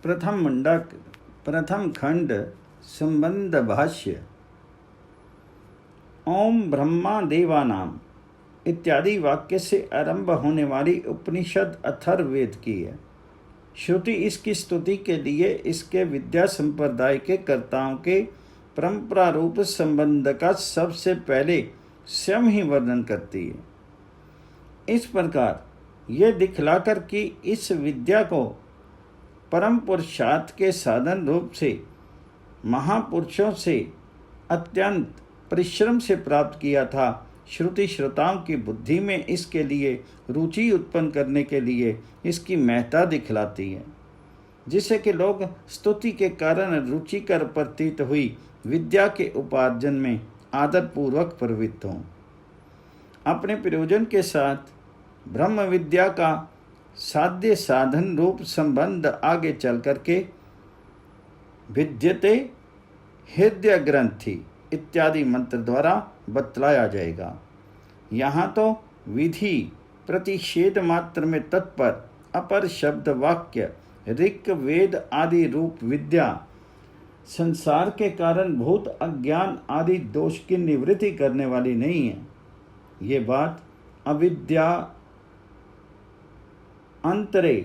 प्रथम मुंडक प्रथम खंड संबंध भाष्य। ओम ब्रह्मा देवानाम इत्यादि वाक्य से आरंभ होने वाली उपनिषद अथर्ववेद की है। श्रुति इसकी स्तुति के लिए इसके विद्या संप्रदाय के कर्ताओं के परंपरा रूप संबंध का सबसे पहले स्वयं ही वर्णन करती है। इस प्रकार यह दिखलाकर कि इस विद्या को परम पुरुषार्थ के साधन रूप से महापुरुषों से अत्यंत परिश्रम से प्राप्त किया था, श्रुति श्रोताओं की बुद्धि में इसके लिए रुचि उत्पन्न करने के लिए इसकी महत्ता दिखलाती है, जिससे कि लोग स्तुति के कारण रुचिकर प्रतीत हुई विद्या के उपार्जन में आदरपूर्वक प्रवृत्त हों। अपने प्रयोजन के साथ ब्रह्म विद्या का साध्य साधन रूप संबंध आगे चल करके विद्यते हृदय ग्रंथि इत्यादि मंत्र द्वारा बतलाया जाएगा। यहाँ तो विधि प्रतिषेध मात्र में तत्पर अपर शब्द वाक्य ऋक् वेद आदि रूप विद्या संसार के कारण भूत अज्ञान आदि दोष की निवृत्ति करने वाली नहीं है। ये बात अविद्या अंतरे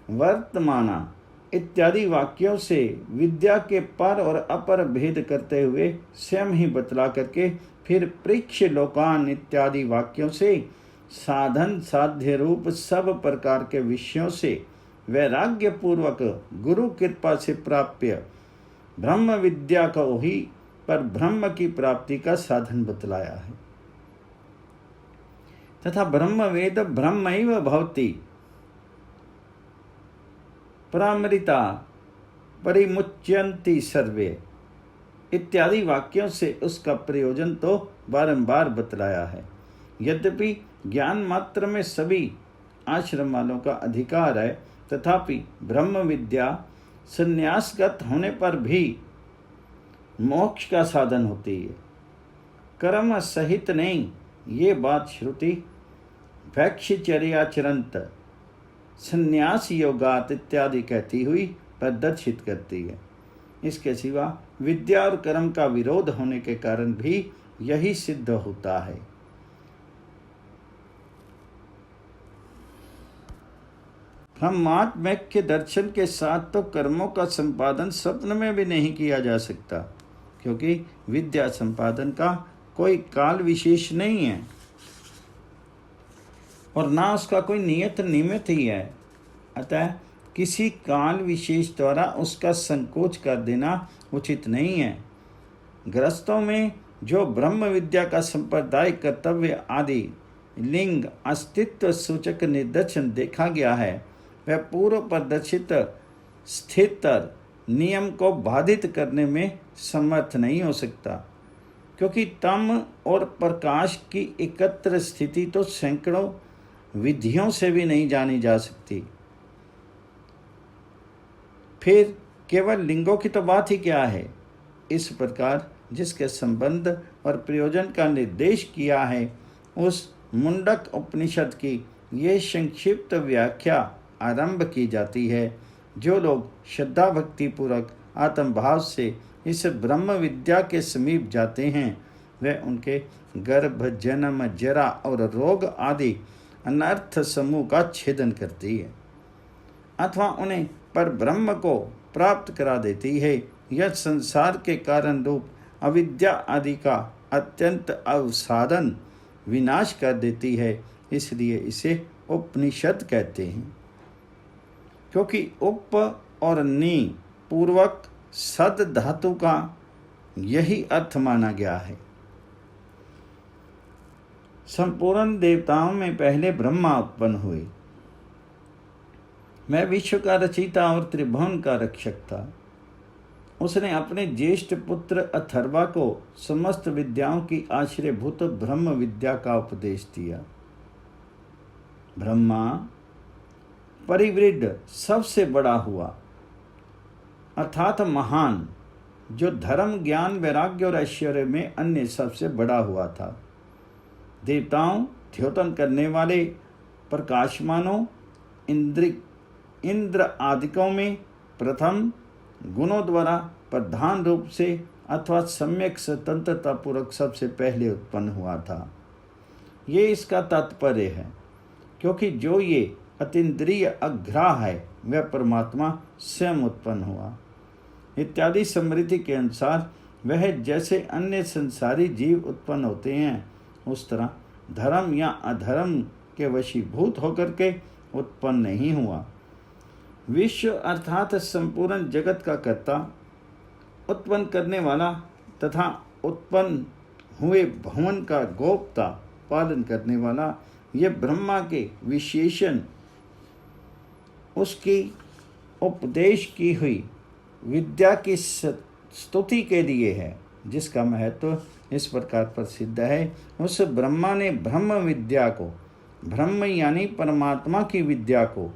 वर्तमाना इत्यादि वाक्यों से विद्या के पर और अपर भेद करते हुए स्वयं ही बतला करके फिर परीक्ष लोकान इत्यादि वाक्यों से साधन साध्य रूप सब प्रकार के विषयों से वैराग्य पूर्वक गुरु कृपा से प्राप्य ब्रह्म विद्या को ही पर ब्रह्म की प्राप्ति का साधन बतलाया है। तथा ब्रह्म वेद ब्रह्मैव भवति परामृता परिमुच्यन्ति सर्वे इत्यादि वाक्यों से उसका प्रयोजन तो बारंबार बतलाया है। यद्यपि ज्ञान मात्र में सभी आश्रम वालों का अधिकार है, तथापि ब्रह्म विद्या संन्यासगत होने पर भी मोक्ष का साधन होती है, कर्म सहित नहीं। ये बात श्रुति भैक्षचर्याचरंत संन्यास योगात इत्यादि कहती हुई प्रदर्शित करती है। इसके सिवा विद्या और कर्म का विरोध होने के कारण भी यही सिद्ध होता है। ब्रह्मात्मैक्य दर्शन के साथ तो कर्मों का संपादन स्वप्न में भी नहीं किया जा सकता, क्योंकि विद्या संपादन का कोई काल विशेष नहीं है और ना उसका कोई नियत निमित्त ही है। अतः किसी काल विशेष द्वारा उसका संकोच कर देना उचित नहीं है। गृहस्थों में जो ब्रह्म विद्या का संप्रदाय कर्तव्य आदि लिंग अस्तित्व सूचक निदर्शन देखा गया है, वह पूर्व प्रदर्शित स्थितर नियम को बाधित करने में समर्थ नहीं हो सकता, क्योंकि तम और प्रकाश की एकत्र स्थिति तो सैकड़ों विधियों से भी नहीं जानी जा सकती। फिर केवल लिंगों की तो बात ही क्या है। इस प्रकार जिसके संबंध और प्रयोजन का निर्देश किया है, उस मुंडक उपनिषद की ये संक्षिप्त व्याख्या आरंभ की जाती है। जो लोग श्रद्धा भक्ति पूर्वक आत्मभाव से इस ब्रह्म विद्या के समीप जाते हैं, वह उनके गर्भ जन्म जरा और रोग आदि अनर्थ समूह का छेदन करती है, अथवा उन्हें पर ब्रह्म को प्राप्त करा देती है। यह संसार के कारण रूप अविद्या आदि का अत्यंत अवसाधन विनाश कर देती है। इसलिए इसे उपनिषद कहते हैं, क्योंकि उप और नी पूर्वक सद धातु का यही अर्थ माना गया है। संपूर्ण देवताओं में पहले ब्रह्मा उत्पन्न हुए। मैं विश्व का रचयिता और त्रिभुवन का रक्षक था। उसने अपने ज्येष्ठ पुत्र अथर्वा को समस्त विद्याओं की आश्रयभूत ब्रह्म विद्या का उपदेश दिया। ब्रह्मा परिवृद्ध सबसे बड़ा हुआ, अर्थात महान, जो धर्म ज्ञान वैराग्य और ऐश्वर्य में अन्य सबसे बड़ा हुआ था। देवताओं द्योतन करने वाले प्रकाशमानों इंद्र आदिकों में प्रथम गुणों द्वारा प्रधान रूप से अथवा सम्यक स्वतंत्रता पूर्वक सबसे पहले उत्पन्न हुआ था। ये इसका तात्पर्य है, क्योंकि जो ये अतीन्द्रिय अग्राह है वह परमात्मा स्वयं उत्पन्न हुआ। इत्यादि स्मृति के अनुसार वह जैसे अन्य संसारी जीव उत्पन्न होते हैं, उस तरह धर्म या अधर्म के वशीभूत होकर के उत्पन्न नहीं हुआ। विश्व अर्थात संपूर्ण जगत का कर्ता, उत्पन्न करने वाला तथा उत्पन्न हुए भवन का गोप्ता, पालन करने वाला, ये ब्रह्मा के विशेषण उसकी उपदेश की हुई विद्या की स्तुति के लिए है, जिसका महत्व इस प्रकार प्रसिद्ध है। उस ब्रह्मा ने ब्रह्म विद्या को, ब्रह्म यानी परमात्मा की विद्या को,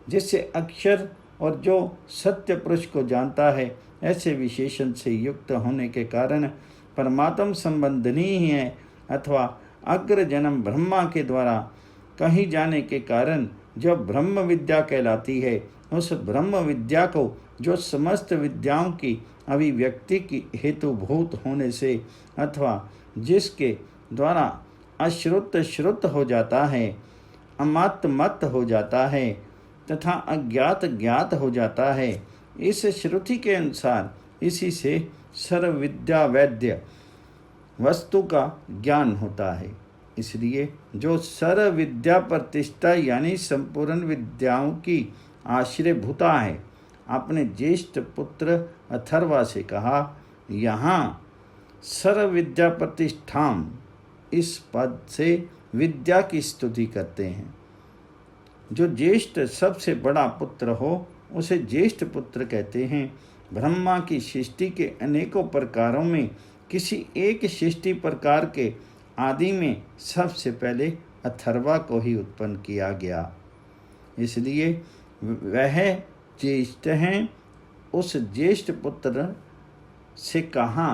जिससे अक्षर और जो सत्य पुरुष को जानता है, ऐसे विशेषण से युक्त होने के कारण परमात्म संबंधनीय है, अथवा अग्र जन्म ब्रह्मा के द्वारा कही जाने के कारण जो ब्रह्म विद्या कहलाती है, उस ब्रह्म विद्या को जो समस्त विद्याओं की अभिव्यक्ति की हेतुभूत होने से अथवा जिसके द्वारा अश्रुत श्रुत हो जाता है, अमत मत हो जाता है तथा अज्ञात ज्ञात हो जाता है, इस श्रुति के अनुसार इसी से सर्व विद्या वैद्य वस्तु का ज्ञान होता है। इसलिए जो सर्व विद्या प्रतिष्ठा यानी संपूर्ण विद्याओं की आश्रयभूता है, अपने ज्येष्ठ पुत्र अथर्वा से कहा। यहाँ सर्व विद्या प्रतिष्ठाम इस पद से विद्या की स्तुति करते हैं। जो ज्येष्ठ सबसे बड़ा पुत्र हो उसे ज्येष्ठ पुत्र कहते हैं। ब्रह्मा की सृष्टि के अनेकों प्रकारों में किसी एक सृष्टि प्रकार के आदि में सबसे पहले अथर्वा को ही उत्पन्न किया गया, इसलिए वह ज्येष्ठ हैं। उस ज्येष्ठ पुत्र से कहा।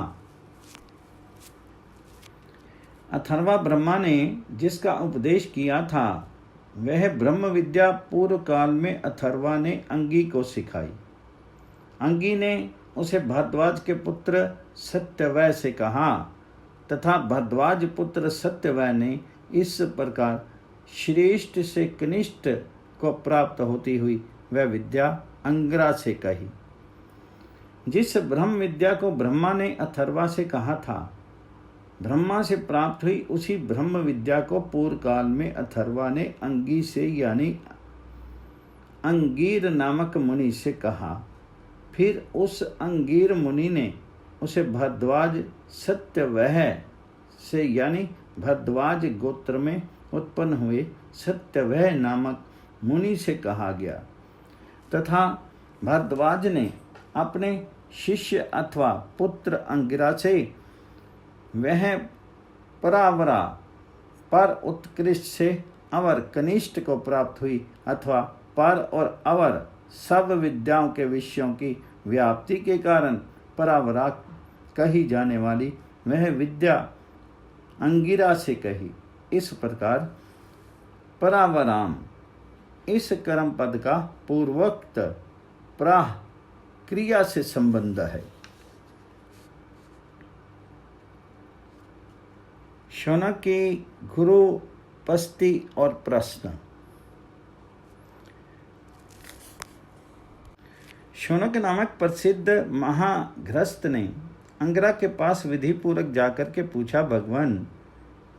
अथर्वा ब्रह्मा ने जिसका उपदेश किया था, वह ब्रह्म विद्या पूर्व काल में अथर्वा ने अंगी को सिखाई। अंगी ने उसे भारद्वाज के पुत्र सत्यवय से कहा तथा भारद्वाज पुत्र सत्यवय ने इस प्रकार श्रेष्ठ से कनिष्ठ को प्राप्त होती हुई वह विद्या अंगिरा से कही। जिस ब्रह्म विद्या को ब्रह्मा ने अथर्वा से कहा था, ब्रह्मा से प्राप्त हुई उसी ब्रह्म विद्या को पूर्व काल में अथर्वा ने अंगी से यानी अंगीर नामक मुनि से कहा। फिर उस अंगीर मुनि ने उसे भारद्वाज सत्यवह से यानी भारद्वाज गोत्र में उत्पन्न हुए सत्यवह नामक मुनि से कहा गया तथा भारद्वाज ने अपने शिष्य अथवा पुत्र अंगिरा से वह परावरा पर उत्कृष्ट से अवर कनिष्ठ को प्राप्त हुई अथवा पर और अवर सब विद्याओं के विषयों की व्याप्ति के कारण परावरा कही जाने वाली वह विद्या अंगिरा से कही। इस प्रकार परावराम इस कर्म पद का पूर्वोक्त प्राह क्रिया से संबंध है। शौनक की गुरु पस्ती और प्रश्न। शौनक नामक प्रसिद्ध महाग्रस्त ने अंगिरा के पास विधि पूर्वक जाकर के पूछा, भगवान,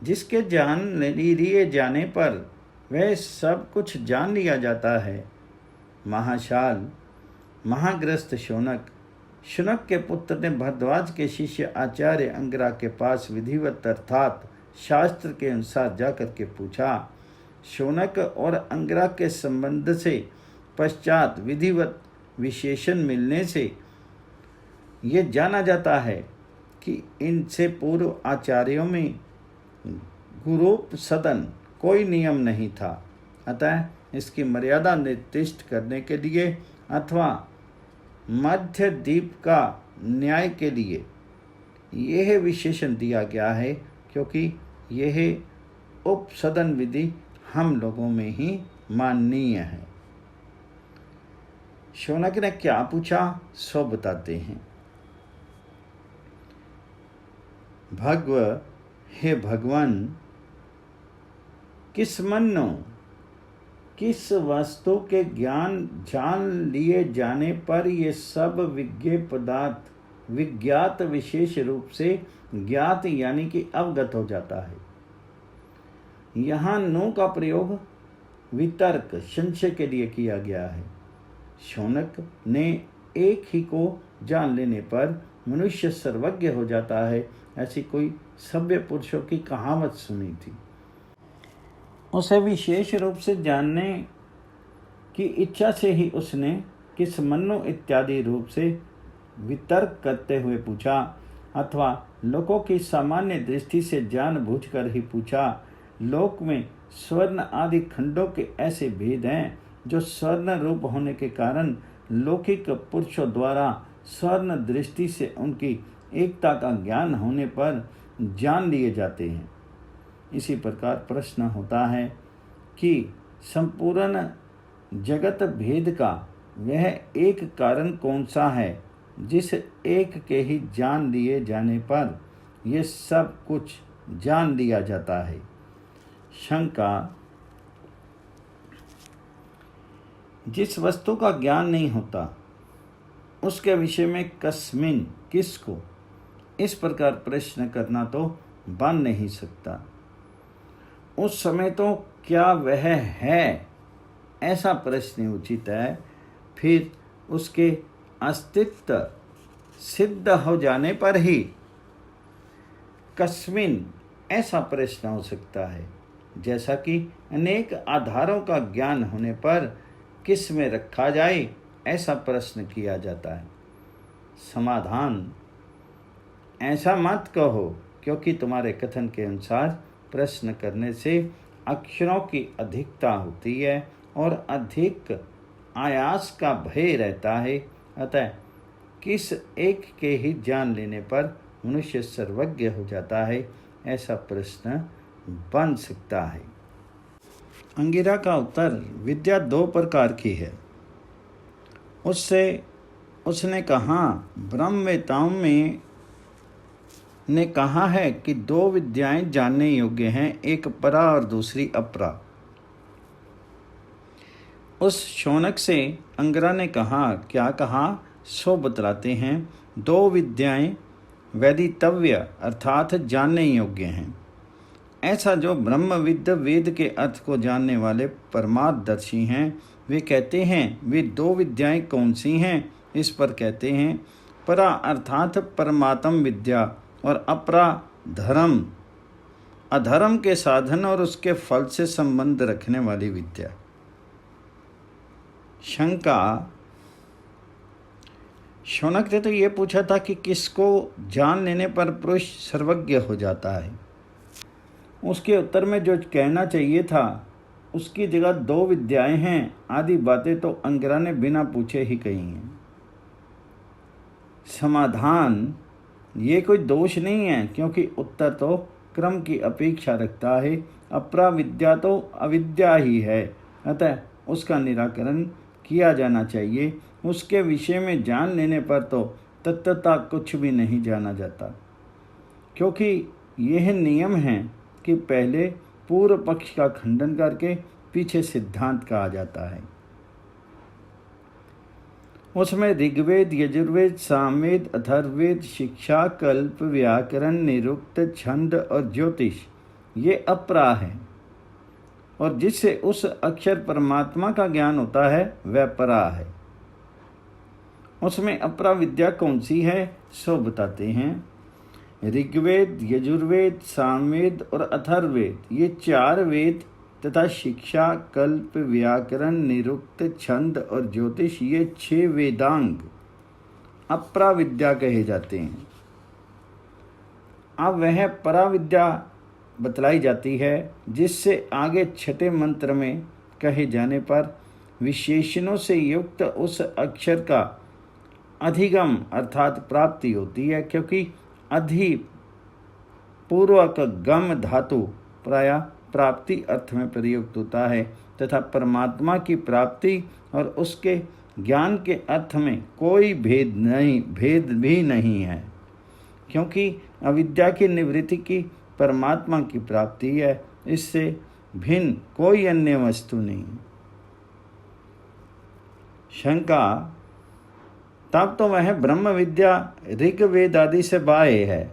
जिसके जान लिए जाने पर वह सब कुछ जान लिया जाता है, महाशाल महाग्रस्त शौनक। शौनक के पुत्र ने भारद्वाज के शिष्य आचार्य अंगिरा के पास विधिवत अर्थात शास्त्र के अनुसार जाकर के पूछा। शौनक और अंगिरा के संबंध से पश्चात विधिवत विशेषण मिलने से ये जाना जाता है कि इनसे पूर्व आचार्यों में गुरूप सदन कोई नियम नहीं था, अतः इसकी मर्यादा निर्दिष्ट करने के लिए अथवा मध्य द्वीप का न्याय के लिए यह विशेषण दिया गया है, क्योंकि यह उपसदन विधि हम लोगों में ही माननीय है। शौनक ने क्या पूछा सो बताते हैं। भगव, हे भगवान, किस मन्नो, किस वस्तु के ज्ञान जान लिए जाने पर ये सब विज्ञेय पदार्थ विज्ञात विशेष रूप से ज्ञात यानी कि अवगत हो जाता है। यहाँ नो का प्रयोग वितर्क संशय के लिए किया गया है। शौनक ने एक ही को जान लेने पर मनुष्य सर्वज्ञ हो जाता है, ऐसी कोई सभ्य पुरुषों की कहावत सुनी थी। उसे विशेष रूप से जानने की इच्छा से ही उसने किस मन्नो इत्यादि रूप से वितर्क करते हुए पूछा, अथवा लोगों की सामान्य दृष्टि से जानबूझकर ही पूछा। लोक में स्वर्ण आदि खंडों के ऐसे भेद हैं जो स्वर्ण रूप होने के कारण लौकिक पुरुषों द्वारा स्वर्ण दृष्टि से उनकी एकता का ज्ञान होने पर जान लिए जाते हैं। इसी प्रकार प्रश्न होता है कि संपूर्ण जगत भेद का वह एक कारण कौन सा है जिस एक के ही जान लिए जाने पर यह सब कुछ जान लिया जाता है। शंका, जिस वस्तु का ज्ञान नहीं होता उसके विषय में कस्मिन, किसको, इस प्रकार प्रश्न करना तो बन नहीं सकता। उस समय तो क्या वह है, ऐसा प्रश्न उचित है। फिर उसके अस्तित्व सिद्ध हो जाने पर ही कस्मिन, ऐसा प्रश्न हो सकता है। जैसा कि अनेक आधारों का ज्ञान होने पर किस में रखा जाए, ऐसा प्रश्न किया जाता है। समाधान, ऐसा मत कहो, क्योंकि तुम्हारे कथन के अनुसार प्रश्न करने से अक्षरों की अधिकता होती है और अधिक आयास का भय रहता है। अतः किस एक के ही जान लेने पर मनुष्य सर्वज्ञ हो जाता है, ऐसा प्रश्न बन सकता है। अंगिरा का उत्तर, विद्या दो प्रकार की है। उसने कहा, ब्रह्मवेताओं में ने कहा है कि दो विद्याएं जानने योग्य हैं, एक परा और दूसरी अपरा। उस शौनक से अंगिरा ने कहा, क्या कहा सो बतलाते हैं। दो विद्याएं वेदितव्य अर्थात जानने योग्य हैं। ऐसा जो ब्रह्मविद्ध वेद के अर्थ को जानने वाले परमार्थदर्शी हैं, वे कहते हैं वे दो विद्याएं कौन सी हैं। इस पर कहते हैं, परा अर्थात परमात्म विद्या और अपरा धर्म, अधर्म के साधन और उसके फल से संबंध रखने वाली विद्या। शंका, शौनक ने तो ये पूछा था कि किसको जान लेने पर पुरुष सर्वज्ञ हो जाता है। उसके उत्तर में जो कहना चाहिए था उसकी जगह दो विद्याएं हैं आदि बातें तो अंगिरा ने बिना पूछे ही कही हैं। समाधान, ये कोई दोष नहीं है, क्योंकि उत्तर तो क्रम की अपेक्षा रखता है। अपरा विद्या तो अविद्या ही है, अतः उसका निराकरण किया जाना चाहिए। उसके विषय में जान लेने पर तो तत्वता कुछ भी नहीं जाना जाता, क्योंकि यह नियम है कि पहले पूर्व पक्ष का खंडन करके पीछे सिद्धांत कहा जाता है। उसमें ऋग्वेद, यजुर्वेद, सामवेद, अथर्ववेद, शिक्षा, कल्प, व्याकरण, निरुक्त, छंद और ज्योतिष ये अपरा है, और जिससे उस अक्षर परमात्मा का ज्ञान होता है वह परा है। उसमें अपरा विद्या कौन सी है सो बताते हैं। ऋग्वेद, यजुर्वेद, सामवेद और अथर्ववेद ये चार वेद तथा शिक्षा, कल्प, व्याकरण, निरुक्त, छंद और ज्योतिष ये 6 वेदांग अपरा विद्या कहे जाते हैं। अब वह परा विद्या बतलाई जाती है, जिससे आगे छठे मंत्र में कहे जाने पर विशेषणों से युक्त उस अक्षर का अधिगम अर्थात प्राप्ति होती है, क्योंकि अधि पूर्वक गम धातु प्रायः प्राप्ति अर्थ में प्रयुक्त होता है तथा परमात्मा की प्राप्ति और उसके ज्ञान के अर्थ में कोई भेद भी नहीं है, क्योंकि अविद्या की निवृत्ति की परमात्मा की प्राप्ति है। इससे भिन्न कोई अन्य वस्तु नहीं। शंका, तब तो वह ब्रह्म विद्या ऋग्वेद आदि से बाह्य है,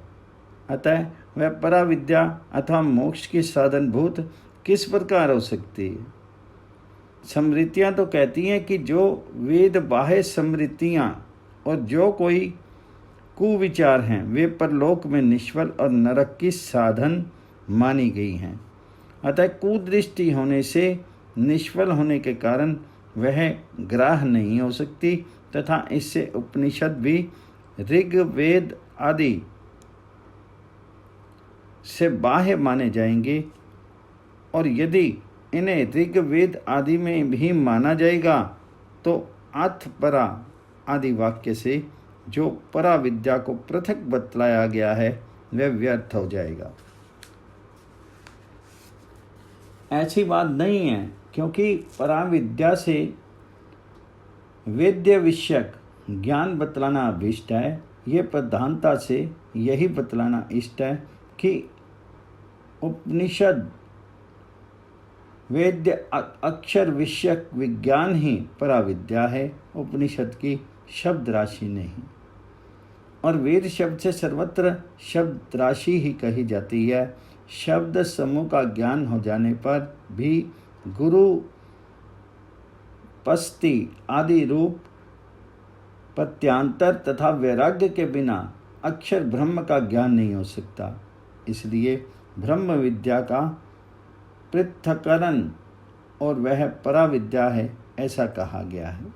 अतः वह परा विद्या अथवा मोक्ष की साधनभूत किस प्रकार हो सकती है? स्मृतियाँ तो कहती हैं कि जो वेद बाह्य स्मृतियाँ और जो कोई कुविचार हैं वे परलोक में निष्फल और नरक की साधन मानी गई हैं। अतः कुदृष्टि होने से निष्फल होने के कारण वह ग्राह्य नहीं हो सकती तथा इससे उपनिषद भी ऋग्वेद आदि से बाह्य माने जाएंगे। और यदि इन्हें ऋग्वेद आदि में भी माना जाएगा तो अथ परा आदि वाक्य से जो परा विद्या को पृथक बतलाया गया है वह व्यर्थ हो जाएगा। ऐसी बात नहीं है, क्योंकि परा विद्या से वेद्य विषयक ज्ञान बतलाना अभीष्ट है। ये प्रधानता से यही बतलाना इष्ट है कि उपनिषद वेद्य अक्षर विषयक विज्ञान ही पराविद्या है, उपनिषद की शब्द राशि नहीं। और वेद शब्द से सर्वत्र शब्द राशि ही कही जाती है। शब्द समूह का ज्ञान हो जाने पर भी गुरु पस्ति आदि रूप प्रत्यांतर तथा वैराग्य के बिना अक्षर ब्रह्म का ज्ञान नहीं हो सकता। इसलिए ब्रह्म विद्या का पृथक्करण और वह पराविद्या है, ऐसा कहा गया है।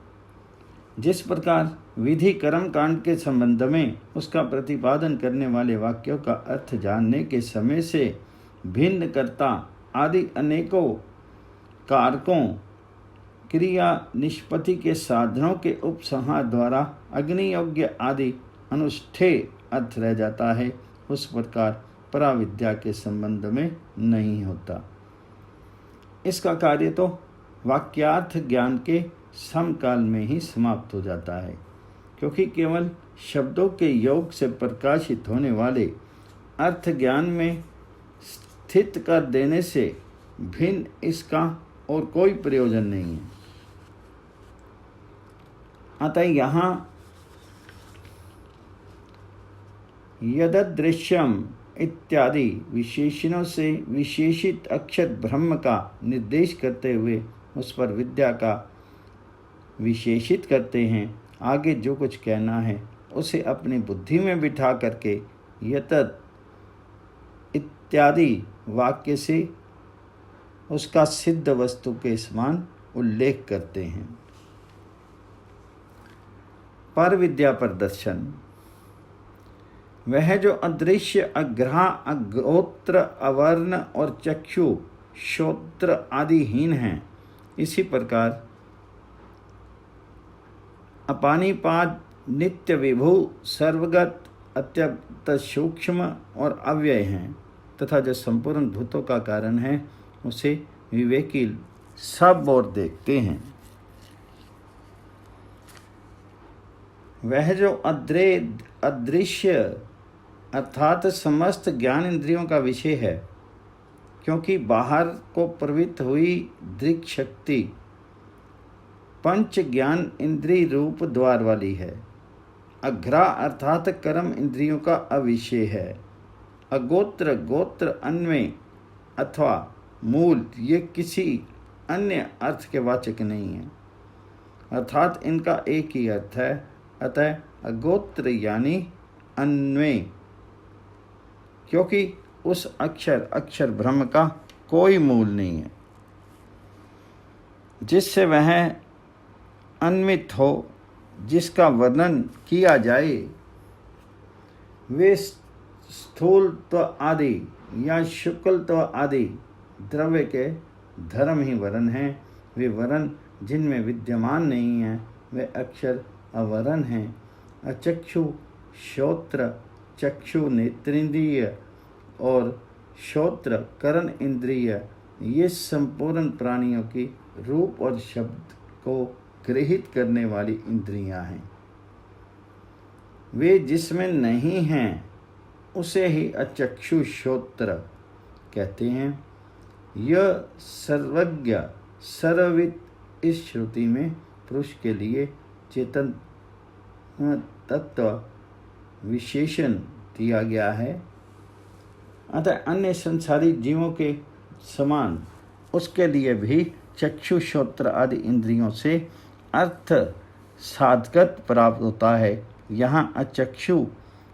जिस प्रकार विधि कर्म कांड के संबंध में उसका प्रतिपादन करने वाले वाक्यों का अर्थ जानने के समय से भिन्न कर्ता आदि अनेकों कारकों क्रिया निष्पत्ति के साधनों के उपसंहार द्वारा अग्नियोग्य आदि अनुष्ठेय अर्थ रह जाता है, उस प्रकार पराविद्या के संबंध में नहीं होता। इसका कार्य तो वाक्यार्थ ज्ञान के समकाल में ही समाप्त हो जाता है, क्योंकि केवल शब्दों के योग से प्रकाशित होने वाले अर्थ ज्ञान में स्थित कर देने से भिन्न इसका और कोई प्रयोजन नहीं है। अतः यहाँ यददृश्यम इत्यादि विशेषणों से विशेषित अक्षर ब्रह्म का निर्देश करते हुए उस पर विद्या का विशेषित करते हैं। आगे जो कुछ कहना है उसे अपनी बुद्धि में बिठा करके यतत इत्यादि वाक्य से उसका सिद्ध वस्तु के समान उल्लेख करते हैं। पर विद्या प्रदर्शन, वह जो अदृश्य अग्रह अगोत्र अवर्ण और चक्षु श्रोत्र आदि हीन हैं, इसी प्रकार अपानिपाद नित्य विभु सर्वगत अत्यंत सूक्ष्म और अव्यय हैं तथा जो संपूर्ण भूतों का कारण है उसे विवेकी सब ओर देखते हैं। वह जो अदृश्य अर्थात समस्त ज्ञान इंद्रियों का विषय है, क्योंकि बाहर को प्रवृत्त हुई दृक् शक्ति पंच ज्ञान इंद्रिय रूप द्वार वाली है। अग्रा अर्थात कर्म इंद्रियों का अविषय है। अगोत्र गोत्र अन्वय अथवा मूल ये किसी अन्य अर्थ के वाचक नहीं है, अर्थात इनका एक ही अर्थ है। अतः अगोत्र यानी अन्वय, क्योंकि उस अक्षर ब्रह्म का कोई मूल नहीं है जिससे वह अन्वित हो, जिसका वर्णन किया जाए। वे स्थूलत्व आदि या शुक्लत्व आदि द्रव्य के धर्म ही वर्ण हैं। वे वर्ण जिनमें विद्यमान नहीं हैं वे अक्षर अवर्ण हैं। अचक्षु श्रोत्र चक्षु नेत्रेंद्रिय और श्रोत्र कर्ण इंद्रिय ये संपूर्ण प्राणियों की रूप और शब्द को ग्रहित करने वाली इंद्रियां हैं। वे जिसमें नहीं हैं उसे ही अचक्षु श्रोत्र कहते हैं। यह सर्वज्ञ सर्वविद इस श्रुति में पुरुष के लिए चेतन तत्व विशेषण दिया गया है। अतः अन्य संसारी जीवों के समान उसके लिए भी चक्षु श्रोत्र आदि इंद्रियों से अर्थ साधगत प्राप्त होता है। यहाँ अचक्षु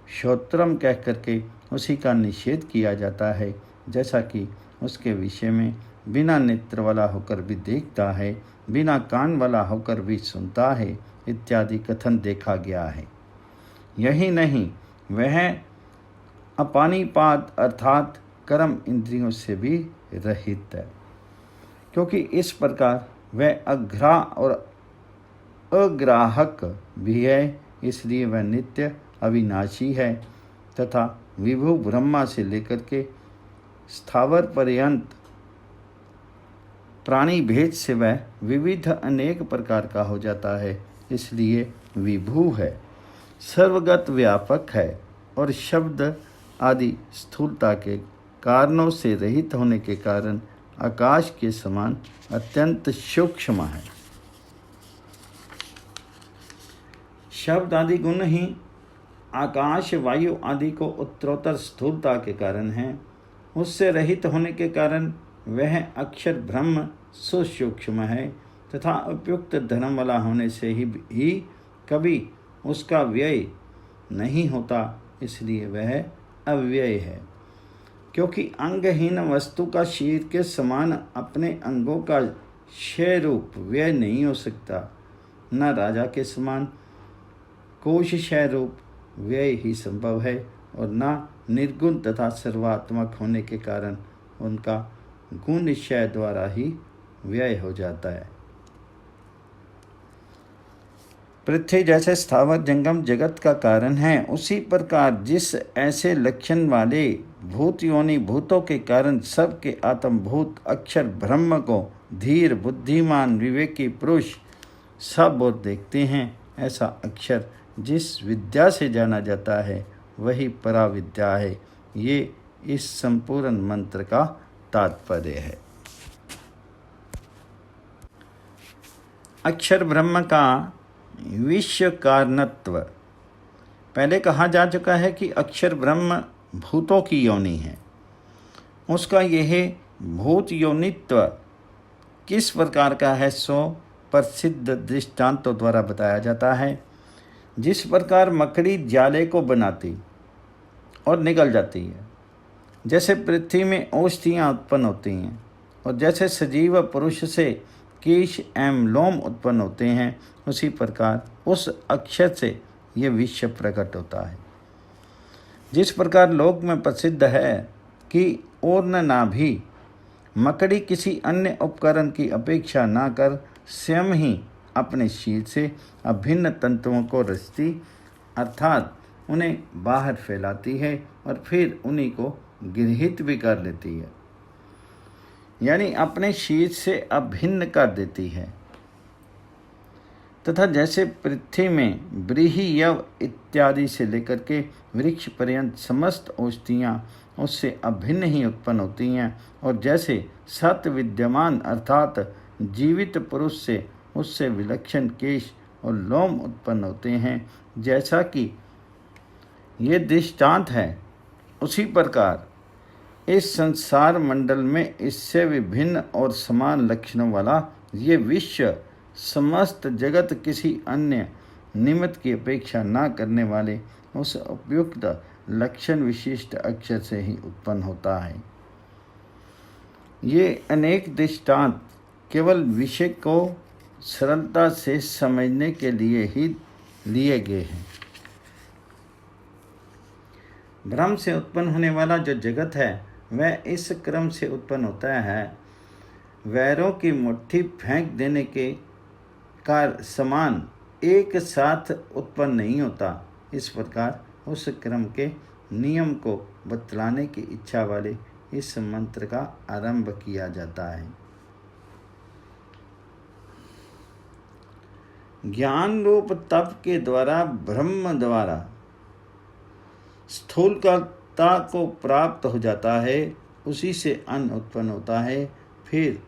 श्रोत्रम कह करके उसी का निषेध किया जाता है, जैसा कि उसके विषय में बिना नेत्र वाला होकर भी देखता है, बिना कान वाला होकर भी सुनता है इत्यादि कथन देखा गया है। यही नहीं, वह अपानीपात अर्थात कर्म इंद्रियों से भी रहित है, क्योंकि इस प्रकार वह अघ्रा और अग्राहक भी है, इसलिए वह नित्य अविनाशी है तथा विभु ब्रह्मा से लेकर के स्थावर पर्यंत प्राणी भेद से वह विविध अनेक प्रकार का हो जाता है, इसलिए विभु है, सर्वगत व्यापक है और शब्द आदि स्थूलता के कारणों से रहित होने के कारण आकाश के समान अत्यंत सूक्ष्म है। शब्द आदि गुण ही आकाश वायु आदि को उत्तरोत्तर स्थूलता के कारण है। उससे रहित होने के कारण वह अक्षर ब्रह्म सुसूक्ष्म है तथा उपयुक्त धर्म वाला होने से ही कभी उसका व्यय नहीं होता, इसलिए वह अव्यय है। क्योंकि अंगहीन वस्तु का शरीर के समान अपने अंगों का क्षय रूप व्यय नहीं हो सकता, न राजा के समान कोश क्षय रूप व्यय ही संभव है, और न निर्गुण तथा सर्वात्मक होने के कारण उनका गुण निश्चय द्वारा ही व्यय हो जाता है। पृथ्वी जैसे स्थावर जंगम जगत का कारण है, उसी प्रकार जिस ऐसे लक्षण वाले भूत योनि भूतों के कारण सबके आत्मभूत अक्षर ब्रह्म को धीर बुद्धिमान विवेकी पुरुष सब और देखते हैं, ऐसा अक्षर जिस विद्या से जाना जाता है वही पराविद्या है। ये इस संपूर्ण मंत्र का तात्पर्य है। अक्षर ब्रह्म का विश्व कारणत्व पहले कहा जा चुका है कि अक्षर ब्रह्म भूतों की योनि है। उसका यह भूत योनित्व किस प्रकार का है सो प्रसिद्ध दृष्टांतों द्वारा बताया जाता है। जिस प्रकार मकड़ी जाले को बनाती और निकल जाती है, जैसे पृथ्वी में औषधियाँ उत्पन्न होती हैं और जैसे सजीव पुरुष से केश एवं लोम उत्पन्न होते हैं, उसी प्रकार उस अक्षर से ये विश्व प्रकट होता है। जिस प्रकार लोक में प्रसिद्ध है कि ओर्न नाभि मकड़ी किसी अन्य उपकरण की अपेक्षा ना कर स्वयं ही अपने शीर से अभिन्न तंतुओं को रचती, अर्थात उन्हें बाहर फैलाती है और फिर उन्हीं को गृहीत भी कर लेती है, यानी अपने शीर से अभिन्न कर देती है। तथा जैसे पृथ्वी में व्रीहि यव इत्यादि से लेकर के वृक्ष पर्यंत समस्त औषधियाँ उससे अभिन्न ही उत्पन्न होती हैं, और जैसे सत विद्यमान अर्थात जीवित पुरुष से उससे विलक्षण केश और लोम उत्पन्न होते हैं, जैसा कि ये दृष्टांत है, उसी प्रकार इस संसार मंडल में इससे विभिन्न और समान लक्षणों वाला ये विश्व समस्त जगत किसी अन्य निमित्त की अपेक्षा न करने वाले उस उपयुक्त लक्षण विशिष्ट अक्षर से ही उत्पन्न होता है। ये अनेक दृष्टांत केवल विषय को सरलता से समझने के लिए ही लिए गए हैं। ब्रह्म से उत्पन्न होने वाला जो जगत है वह इस क्रम से उत्पन्न होता है। वैरों की मुट्ठी फेंक देने के कार समान एक साथ उत्पन्न नहीं होता। इस प्रकार उस क्रम के नियम को बतलाने की इच्छा वाले इस मंत्र का आरंभ किया जाता है। ज्ञान रूप तप के द्वारा ब्रह्म द्वारा स्थूलता को प्राप्त हो जाता है, उसी से अन्न उत्पन्न होता है। फिर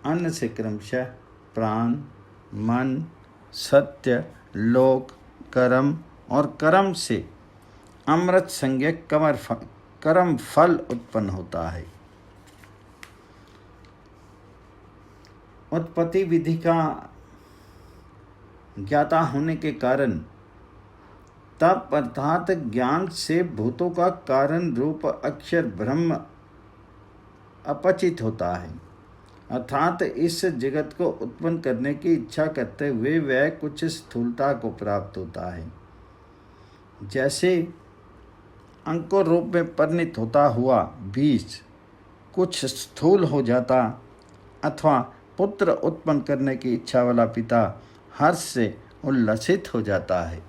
अन्न से क्रमशः प्राण, मन, सत्य, लोक, कर्म और कर्म से अमृत संज्ञक कर्म फल उत्पन्न होता है। उत्पत्ति विधि का ज्ञाता होने के कारण तप अर्थात ज्ञान से भूतों का कारण रूप अक्षर ब्रह्म अपचित होता है, अर्थात इस जगत को उत्पन्न करने की इच्छा करते हुए वह कुछ स्थूलता को प्राप्त होता है। जैसे अंकुर रूप में परिणित होता हुआ बीज कुछ स्थूल हो जाता, अथवा पुत्र उत्पन्न करने की इच्छा वाला पिता हर्ष से उल्लसित हो जाता है।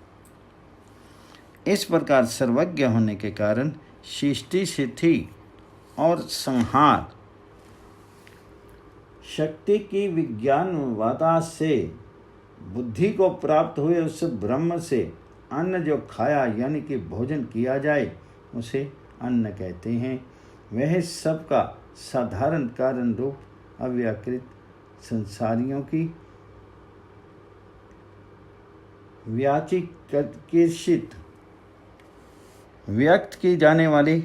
इस प्रकार सर्वज्ञ होने के कारण सृष्टि, स्थिति और संहार शक्ति की विज्ञानवादा से बुद्धि को प्राप्त हुए उस ब्रह्म से अन्न जो खाया यानी कि भोजन किया जाए उसे अन्न कहते हैं। वह सबका साधारण कारण रूप अव्याकृत संसारियों की व्याचिकिर्षित व्यक्त की जाने वाली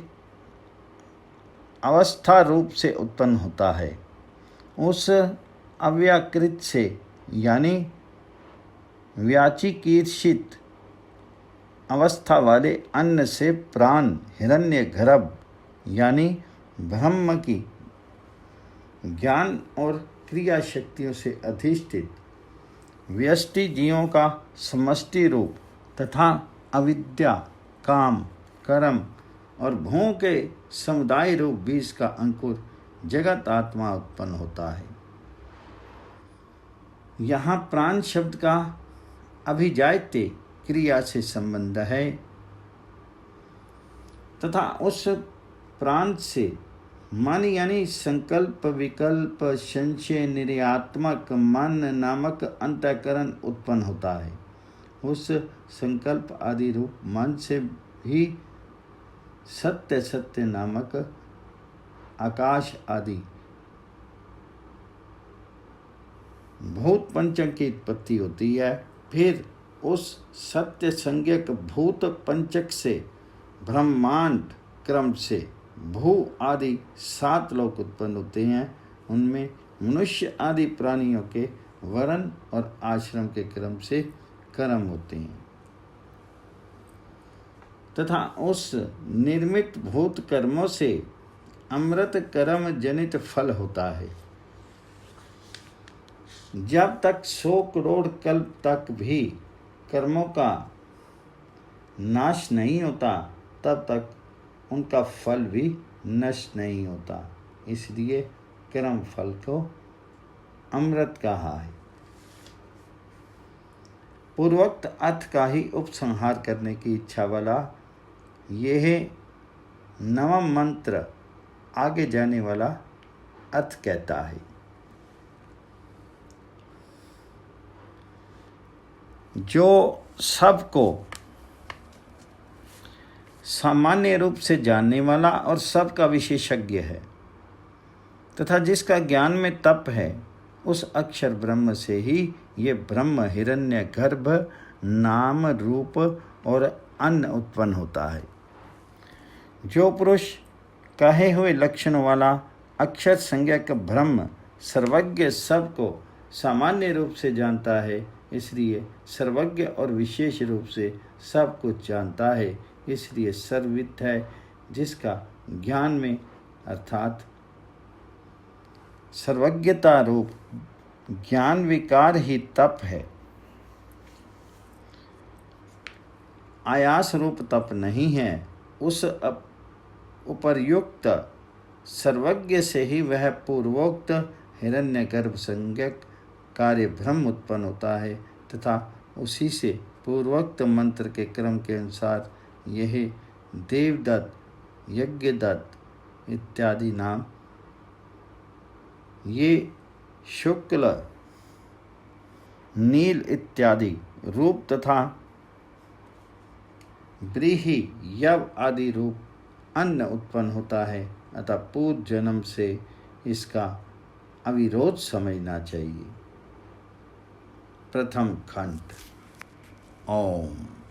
अवस्था रूप से उत्पन्न होता है। उस अव्याकृत से यानी व्याचिकीर्षित अवस्था वाले अन्न से प्राण हिरण्यगर्भ यानी ब्रह्म की ज्ञान और क्रिया शक्तियों से अधिष्ठित व्यष्टि जीवों का समष्टि रूप तथा अविद्या, काम, कर्म और भों के समुदाय रूप बीज का अंकुर जगत आत्मा उत्पन्न होता है। यहाँ प्राण शब्द का अभिजायते क्रिया से संबंध है तथा उस प्राण से मन यानी संकल्प, विकल्प, संशय, निर्यात्मक मन नामक अंतःकरण उत्पन्न होता है। उस संकल्प आदि रूप मन से भी सत्य सत्य नामक आकाश आदि भूत पंचक की उत्पत्ति होती है। फिर उस सत्य संज्ञक भूत पंचक से ब्रह्मांड क्रम से भू आदि 7 लोक उत्पन्न होते हैं। उनमें मनुष्य आदि प्राणियों के वर्ण और आश्रम के क्रम से कर्म होते हैं तथा उस निर्मित भूत कर्मों से अमृत कर्म जनित फल होता है। जब तक 100 करोड़ कल्प तक भी कर्मों का नाश नहीं होता तब तक उनका फल भी नष्ट नहीं होता, इसलिए कर्म फल को अमृत कहा है। पूर्वोक्त अर्थ का ही उपसंहार करने की इच्छा वाला यह नवम मंत्र आगे जाने वाला अर्थ कहता है। जो सबको सामान्य रूप से जानने वाला और सबका विशेषज्ञ है तथा जिसका ज्ञान में तप है, उस अक्षर ब्रह्म से ही ये ब्रह्म हिरण्यगर्भ नाम रूप और अन्न उत्पन्न होता है। जो पुरुष कहे हुए लक्षणों वाला अक्षर संज्ञक ब्रह्म सर्वज्ञ सबको सामान्य रूप से जानता है, इसलिए सर्वज्ञ और विशेष रूप से सब कुछ जानता है, इसलिए सर्वविद है। जिसका ज्ञान में अर्थात सर्वज्ञता रूप ज्ञान विकार ही तप है, आयास रूप तप नहीं है। उस उपर्युक्त सर्वज्ञ से ही वह पूर्वोक्त हिरण्यगर्भ संज्ञक कार्य ब्रह्म उत्पन्न होता है तथा उसी से पूर्वोक्त मंत्र के क्रम के अनुसार यह देवदत्त, यज्ञदत्त इत्यादि नाम ये शुक्ल नील इत्यादि रूप तथा व्रीहि, यव आदि रूप अन्न उत्पन्न होता है, अतः पूर्व जन्म से इसका अविरोध समझना चाहिए। प्रथम खंड। ओम।